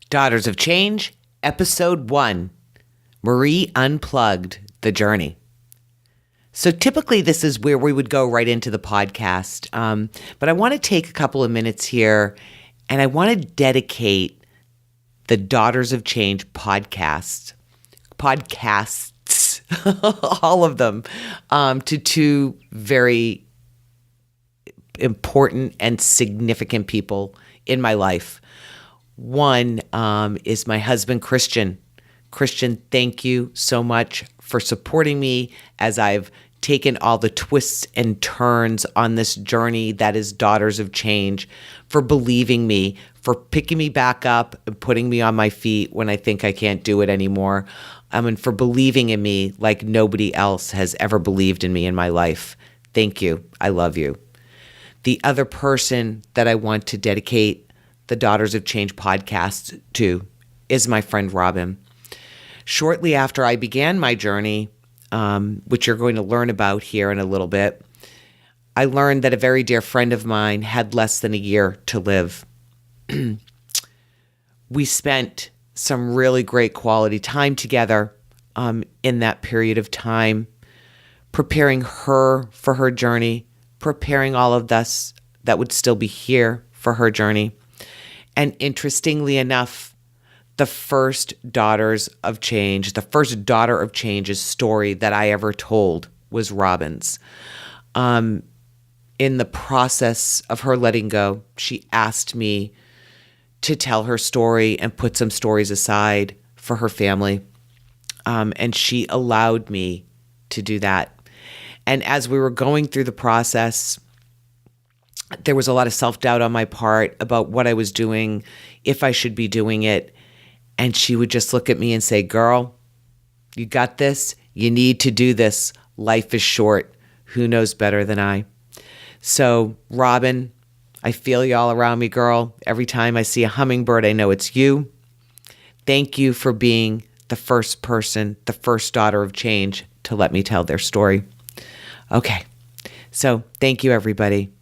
Daughters of Change, Episode 1, Marie Unplugged, The Journey. So typically this is where we would go right into the podcast, but I want to take a couple of minutes here and I want to dedicate the Daughters of Change podcasts, all of them, to two very important and significant people in my life. One is my husband, Christian. Christian, thank you so much for supporting me as I've taken all the twists and turns on this journey that is Daughters of Change, for believing me, for picking me back up and putting me on my feet when I think I can't do it anymore, and for believing in me like nobody else has ever believed in me in my life. Thank you. I love you. The other person that I want to dedicate the Daughters of Change podcast to is my friend Robin. Shortly after I began my journey, which you're going to learn about here in a little bit, I learned that a very dear friend of mine had less than a year to live. We spent some really great quality time together in that period of time, preparing her for her journey, preparing all of us that would still be here for her journey. And interestingly enough, the first Daughters of Change, the first Daughter of Change's story that I ever told was Robin's. In the process of her letting go, she asked me to tell her story and put some stories aside for her family. And she allowed me to do that. And as we were going through the process, there was a lot of self-doubt on my part about what I was doing, if I should be doing it. And she would just look at me and say, "Girl, you got this. You need to do this. Life is short. Who knows better than I?" So, Robin, I feel you all around me, girl. Every time I see a hummingbird, I know it's you. Thank you for being the first person, the first Daughter of Change to let me tell their story. Okay. So, thank you, everybody.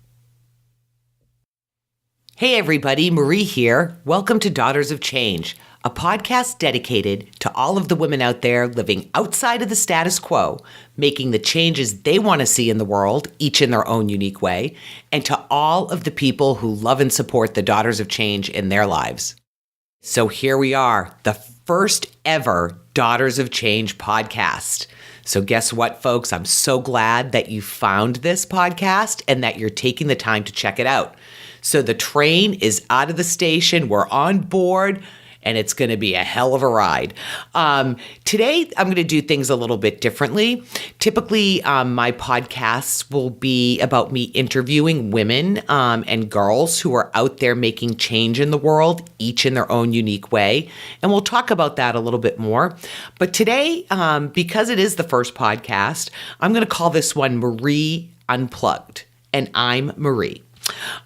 Hey everybody, Marie here. Welcome to Daughters of Change, a podcast dedicated to all of the women out there living outside of the status quo, making the changes they want to see in the world, each in their own unique way, and to all of the people who love and support the Daughters of Change in their lives. So here we are, the first ever Daughters of Change podcast. So guess what, folks? I'm so glad that you found this podcast and that you're taking the time to check it out. So the train is out of the station, we're on board, and it's going to be a hell of a ride. Today, I'm going to do things a little bit differently. Typically, my podcasts will be about me interviewing women and girls who are out there making change in the world, each in their own unique way. And we'll talk about that a little bit more. But today, because it is the first podcast, I'm going to call this one Marie Unplugged. And I'm Marie.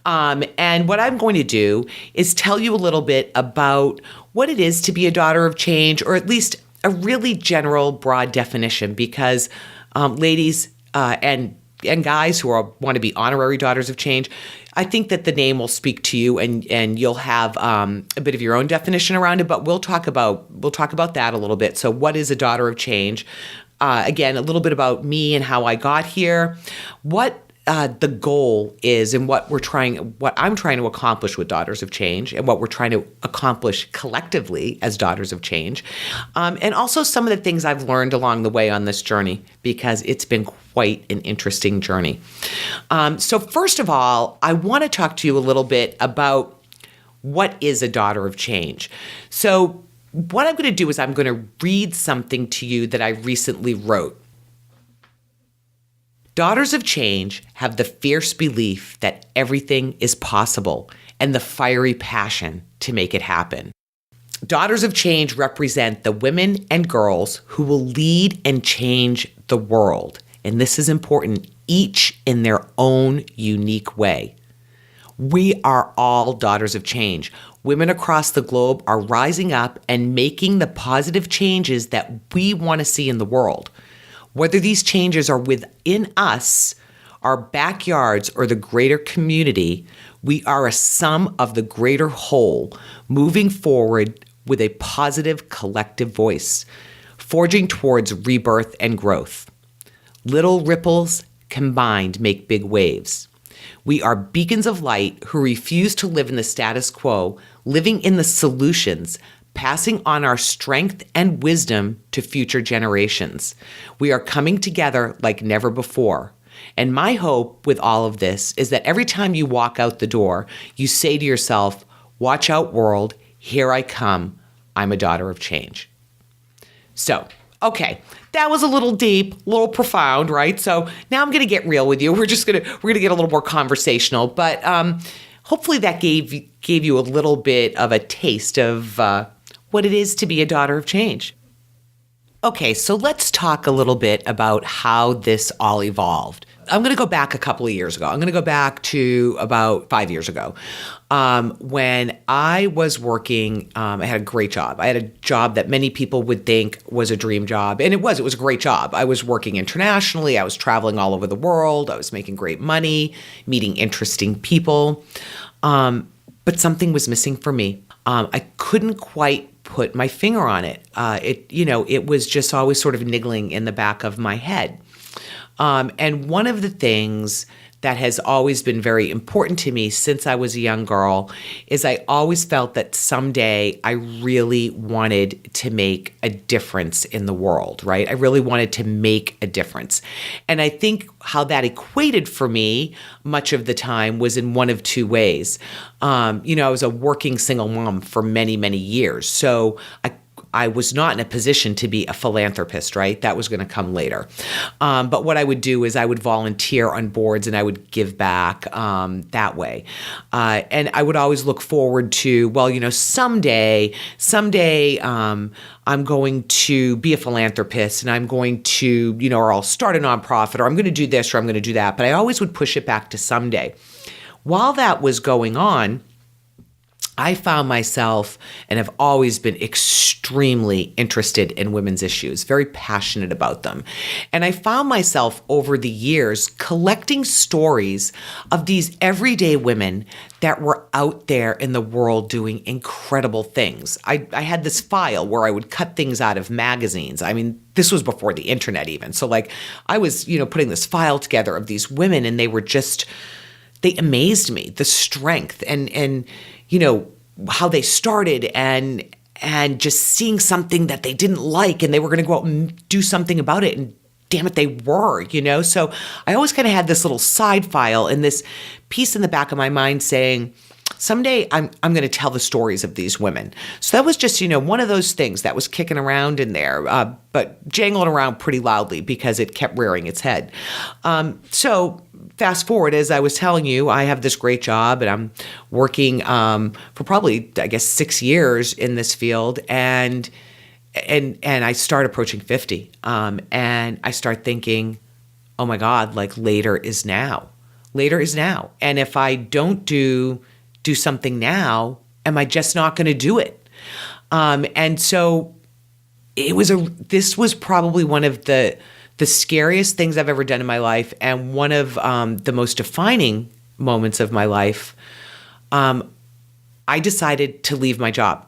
And what I'm going to do is tell you a little bit about what it is to be a Daughter of Change, or at least a really general, broad definition, because ladies and guys who want to be honorary Daughters of Change, I think that the name will speak to you, and you'll have a bit of your own definition around it. But we'll talk about that a little bit. So, what is a Daughter of Change? Again, a little bit about me and how I got here. What the goal is, and what I'm trying to accomplish with Daughters of Change, and what we're trying to accomplish collectively as Daughters of Change, and also some of the things I've learned along the way on this journey, because it's been quite an interesting journey. So first of all, I want to talk to you a little bit about what is a Daughter of Change. So what I'm going to do is I'm going to read something to you that I recently wrote. Daughters of Change have the fierce belief that everything is possible and the fiery passion to make it happen. Daughters of Change represent the women and girls who will lead and change the world. And this is important, each in their own unique way. We are all Daughters of Change. Women across the globe are rising up and making the positive changes that we want to see in the world. Whether these changes are within us, our backyards, or the greater community, we are a sum of the greater whole, moving forward with a positive collective voice, forging towards rebirth and growth. Little ripples combined make big waves. We are beacons of light who refuse to live in the status quo, living in the solutions, passing on our strength and wisdom to future generations. We are coming together like never before. And my hope with all of this is that every time you walk out the door, you say to yourself, "Watch out, world, here I come. I'm a daughter of change." So, okay, that was a little deep, a little profound, right? So now I'm going to get real with you. We're going to get a little more conversational, but hopefully that gave you a little bit of a taste of what it is to be a daughter of change. Okay, so let's talk a little bit about how this all evolved. I'm going to go back a couple of years ago. I'm going to go back to about 5 years ago when I was working. I had a great job. I had a job that many people would think was a dream job. And it was a great job. I was working internationally. I was traveling all over the world. I was making great money, meeting interesting people. But something was missing for me. I couldn't quite put my finger on it. It was just always sort of niggling in the back of my head. And one of the things that has always been very important to me since I was a young girl is I always felt that someday I really wanted to make a difference in the world, right? I really wanted to make a difference. And I think how that equated for me much of the time was in one of two ways. I was a working single mom for many, many years. So I was not in a position to be a philanthropist, right? That was going to come later. But what I would do is I would volunteer on boards and I would give back that way. And I would always look forward to, someday I'm going to be a philanthropist and I'm going to, or I'll start a nonprofit or I'm going to do this or I'm going to do that. But I always would push it back to someday. While that was going on, I found myself and have always been extremely interested in women's issues, very passionate about them. And I found myself over the years collecting stories of these everyday women that were out there in the world doing incredible things. I had this file where I would cut things out of magazines. I mean, this was before the internet even. So I was, putting this file together of these women and they amazed me, the strength and how they started and just seeing something that they didn't like and they were going to go out and do something about it. And damn it, they were, So I always kind of had this little side file and this piece in the back of my mind saying, someday I'm going to tell the stories of these women. So that was just, one of those things that was kicking around in there, but jangling around pretty loudly because it kept rearing its head. So fast forward, as I was telling you, I have this great job and I'm working for probably, 6 years in this field. And I start approaching 50. And I start thinking, oh my God, later is now. Later is now. And if I don't do something now, am I just not going to do it? And so this was probably one of the scariest things I've ever done in my life. And one of the most defining moments of my life. I decided to leave my job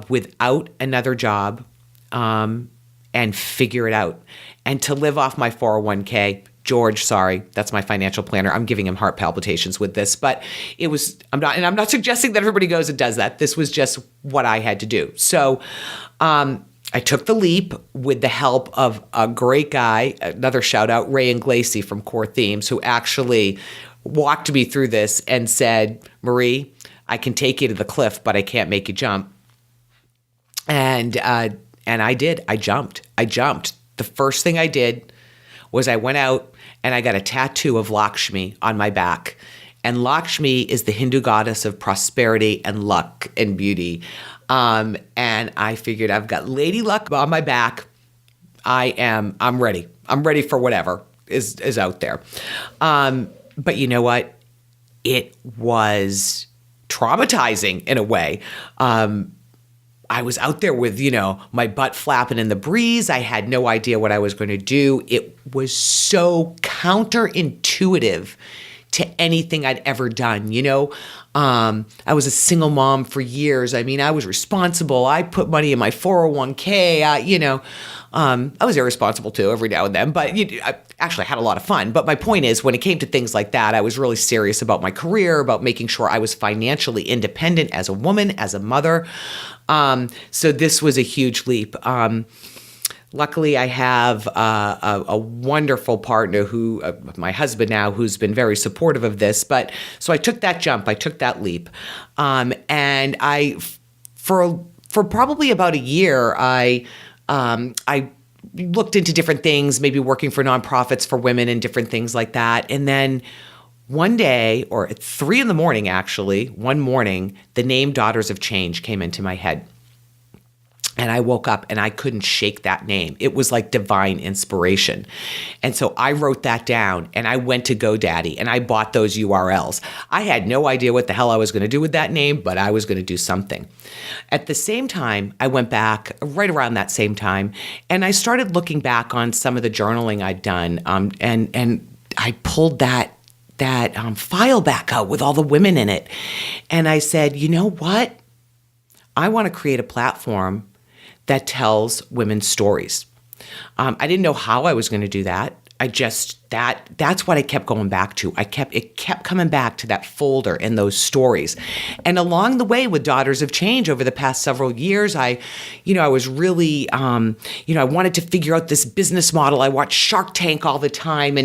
without another job, and figure it out and to live off my 401k. George, sorry, that's my financial planner. I'm giving him heart palpitations with this, but I'm not suggesting that everybody goes and does that. This was just what I had to do. So, I took the leap with the help of a great guy, another shout out, Ray Inglesi from Core Themes, who actually walked me through this and said, Marie, I can take you to the cliff, but I can't make you jump. And I did. I jumped. The first thing I did was I went out and I got a tattoo of Lakshmi on my back. And Lakshmi is the Hindu goddess of prosperity and luck and beauty. And I figured I've got Lady Luck on my back. I'm ready. I'm ready for whatever is out there. But you know what? It was traumatizing in a way. I was out there with, my butt flapping in the breeze. I had no idea what I was going to do. It was so counterintuitive to anything I'd ever done. I was a single mom for years. I mean, I was responsible. I put money in my 401k. I was irresponsible too every now and then, but I actually had a lot of fun. But my point is, when it came to things like that, I was really serious about my career, about making sure I was financially independent as a woman, as a mother. So this was a huge leap. Luckily, I have a wonderful partner who, my husband now, who's been very supportive of this. But so I took that jump, I took that leap, and for probably about a year, I looked into different things, maybe working for nonprofits for women and different things like that. And then one day, or at 3 a.m. actually, one morning, the name Daughters of Change came into my head. And I woke up and I couldn't shake that name. It was like divine inspiration. And so I wrote that down and I went to GoDaddy and I bought those URLs. I had no idea what the hell I was going to do with that name, but I was going to do something. At the same time, I went back right around that same time and I started looking back on some of the journaling I'd done. And I pulled that file back out with all the women in it. And I said, you know what? I want to create a platform that tells women's stories. I didn't know how I was going to do that. That's what I kept going back to. It kept coming back to that folder and those stories. And along the way with Daughters of Change over the past several years, I was really, I wanted to figure out this business model. I watched Shark Tank all the time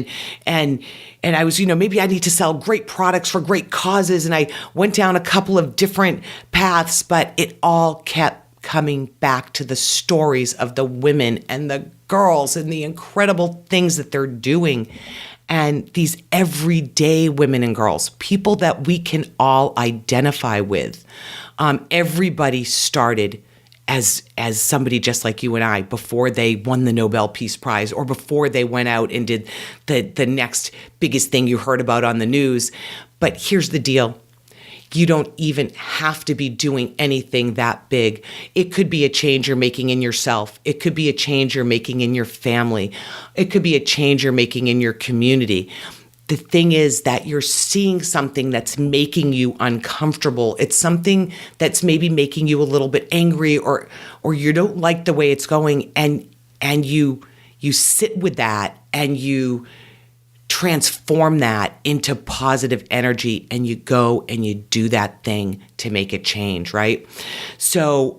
and I was, maybe I need to sell great products for great causes. And I went down a couple of different paths, but it all kept coming back to the stories of the women and the girls and the incredible things that they're doing. And these everyday women and girls, people that we can all identify with. Everybody started as somebody just like you and I before they won the Nobel Peace Prize or before they went out and did the next biggest thing you heard about on the news. But here's the deal. You don't even have to be doing anything that big. It could be a change you're making in yourself. It could be a change you're making in your family. It could be a change you're making in your community. The thing is that you're seeing something that's making you uncomfortable. It's something that's maybe making you a little bit angry or you don't like the way it's going and you sit with that and you transform that into positive energy and you go and you do that thing to make a change, right? So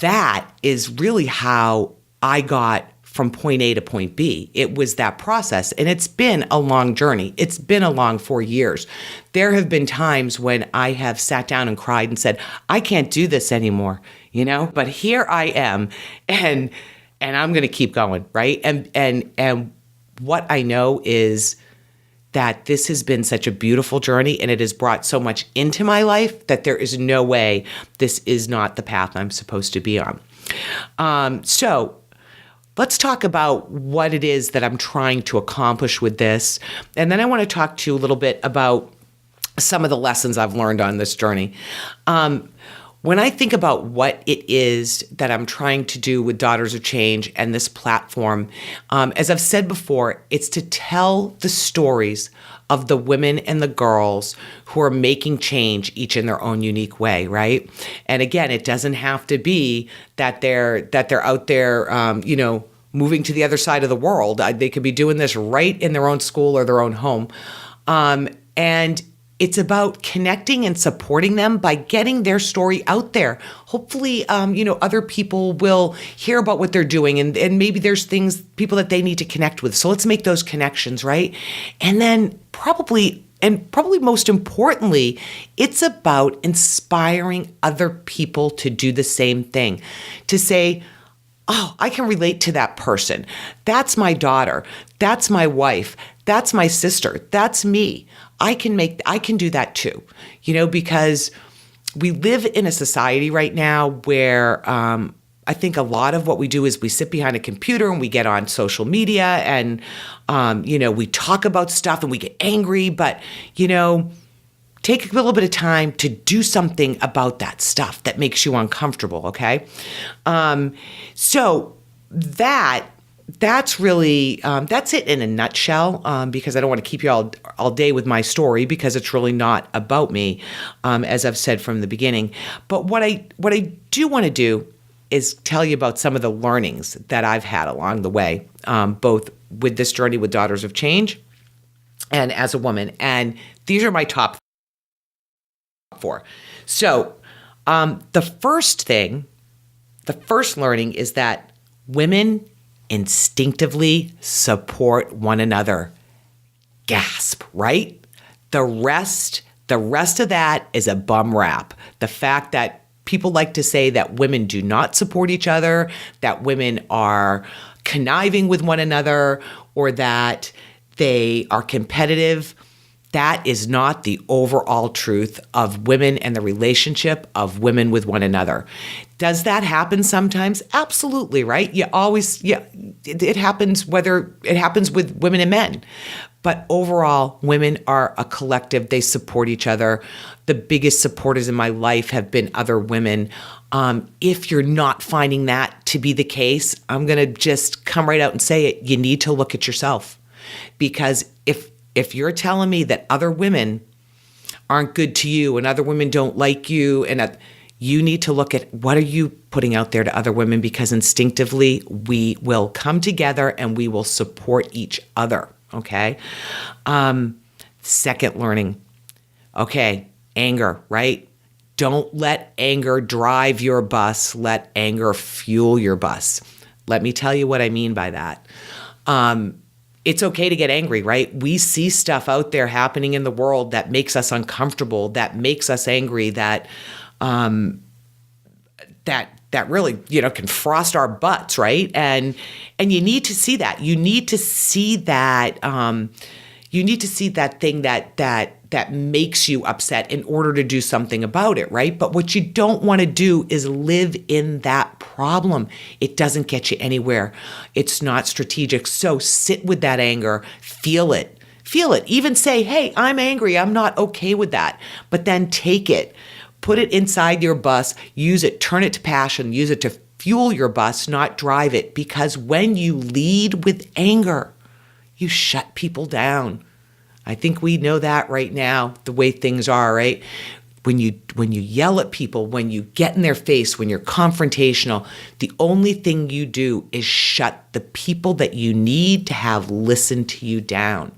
that is really how I got from point A to point B. It was that process, and it's been a long journey. It's been a long 4 years. There have been times when I have sat down and cried and said, I can't do this anymore, but here I am and I'm going to keep going, right? And what I know is that this has been such a beautiful journey and it has brought so much into my life that there is no way this is not the path I'm supposed to be on. So let's talk about what it is that I'm trying to accomplish with this. And then I want to talk to you a little bit about some of the lessons I've learned on this journey. When I think about what it is that I'm trying to do with Daughters of Change and this platform, as I've said before, it's to tell the stories of the women and the girls who are making change each in their own unique way, right? And again, it doesn't have to be that they're out there, moving to the other side of the world. They could be doing this right in their own school or their own home. And it's about connecting and supporting them by getting their story out there. Hopefully, other people will hear about what they're doing and maybe there's people that they need to connect with. So let's make those connections, right? And then probably most importantly, it's about inspiring other people to do the same thing, to say, oh, I can relate to that person. That's my daughter. That's my wife. That's my sister. That's me. I can do that too, because we live in a society right now where I think a lot of what we do is we sit behind a computer and we get on social media and, we talk about stuff and we get angry, but, take a little bit of time to do something about that stuff that makes you uncomfortable, okay? So that's really, that's it in a nutshell, because I don't want to keep you all day with my story because it's really not about me, as I've said from the beginning. But what I do want to do is tell you about some of the learnings that I've had along the way, both with this journey with Daughters of Change and as a woman. And these are my top 4. So the first learning is that women instinctively support one another. Gasp, right? The rest of that is a bum rap. The fact that people like to say that women do not support each other, that women are conniving with one another, or that they are competitive. That is not the overall truth of women and the relationship of women with one another. Does that happen sometimes? Absolutely, right? It happens whether it happens with women and men. But overall, women are a collective. They support each other. The biggest supporters in my life have been other women. If you're not finding that to be the case, I'm going to just come right out and say it. You need to look at yourself. Because if you're telling me that other women aren't good to you and other women don't like you, and you need to look at what are you putting out there to other women, because instinctively we will come together and we will support each other, okay? Second learning, okay, anger, right? Don't let anger drive your bus. Let anger fuel your bus. Let me tell you what I mean by that. It's okay to get angry, right? We see stuff out there happening in the world that makes us uncomfortable, that makes us angry, that really, can frost our butts, right? And you need to see that. You need to see that. You need to see that thing that makes you upset in order to do something about it, right? But what you don't want to do is live in that problem. It doesn't get you anywhere. It's not strategic. So sit with that anger, feel it. Feel it. Even say, hey, I'm angry. I'm not okay with that. But then take it, put it inside your bus, use it, turn it to passion, use it to fuel your bus, not drive it. Because when you lead with anger, you shut people down. I think we know that right now, the way things are, right? When you yell at people, when you get in their face, when you're confrontational, the only thing you do is shut the people that you need to have listen to you down.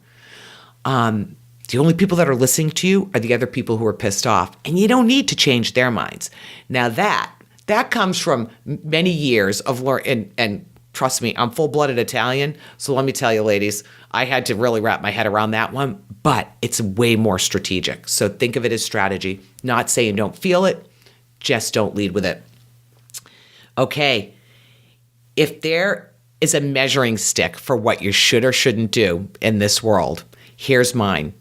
The only people that are listening to you are the other people who are pissed off, and you don't need to change their minds. Now that comes from many years of learning, and trust me, I'm full-blooded Italian, so let me tell you, ladies, I had to really wrap my head around that one, but it's way more strategic. So think of it as strategy. Not saying don't feel it, just don't lead with it. Okay, if there is a measuring stick for what you should or shouldn't do in this world, here's mine.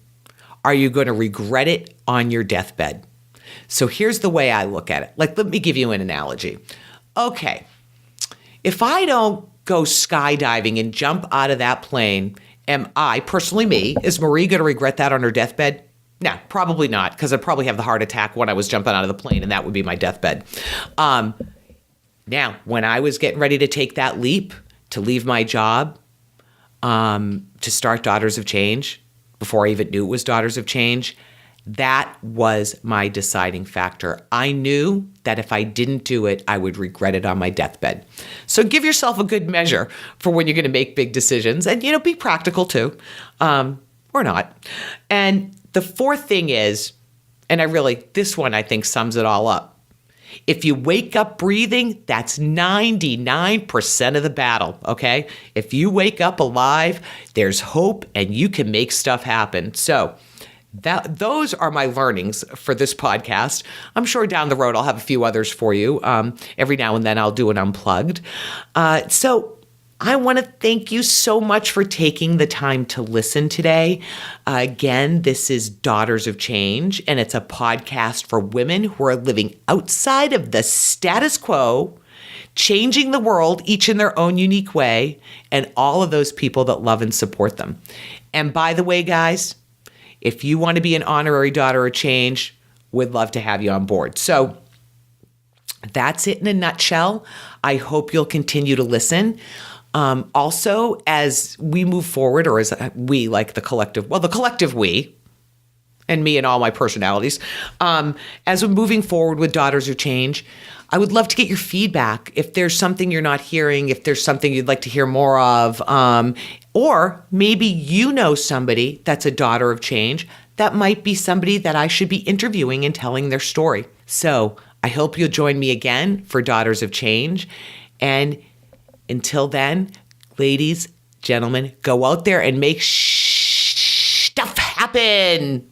Are you going to regret it on your deathbed? So here's the way I look at it. Let me give you an analogy. Okay, if I don't go skydiving and jump out of that plane, am I, personally me, is Marie going to regret that on her deathbed? No, probably not, because I'd probably have the heart attack when I was jumping out of the plane, and that would be my deathbed. Now, when I was getting ready to take that leap, to leave my job, to start Daughters of Change, before I even knew it was Daughters of Change, that was my deciding factor. I knew that if I didn't do it, I would regret it on my deathbed. So give yourself a good measure for when you're going to make big decisions, and be practical too, or not. And the fourth thing is, and this one I think sums it all up. If you wake up breathing, that's 99% of the battle, okay? If you wake up alive, there's hope and you can make stuff happen. So those are my learnings for this podcast. I'm sure down the road I'll have a few others for you. Every now and then I'll do an unplugged. So I want to thank you so much for taking the time to listen today. Again, this is Daughters of Change, and it's a podcast for women who are living outside of the status quo, changing the world each in their own unique way, and all of those people that love and support them. And by the way, guys, if you want to be an honorary Daughter of Change, we'd love to have you on board. So that's it in a nutshell. I hope you'll continue to listen. Also, as we move forward, or as we, like the collective we, and me and all my personalities, as we're moving forward with Daughters of Change, I would love to get your feedback. If there's something you're not hearing, if there's something you'd like to hear more of, or maybe you know somebody that's a daughter of change, that might be somebody that I should be interviewing and telling their story. So I hope you'll join me again for Daughters of Change. And until then, ladies, gentlemen, go out there and make stuff happen.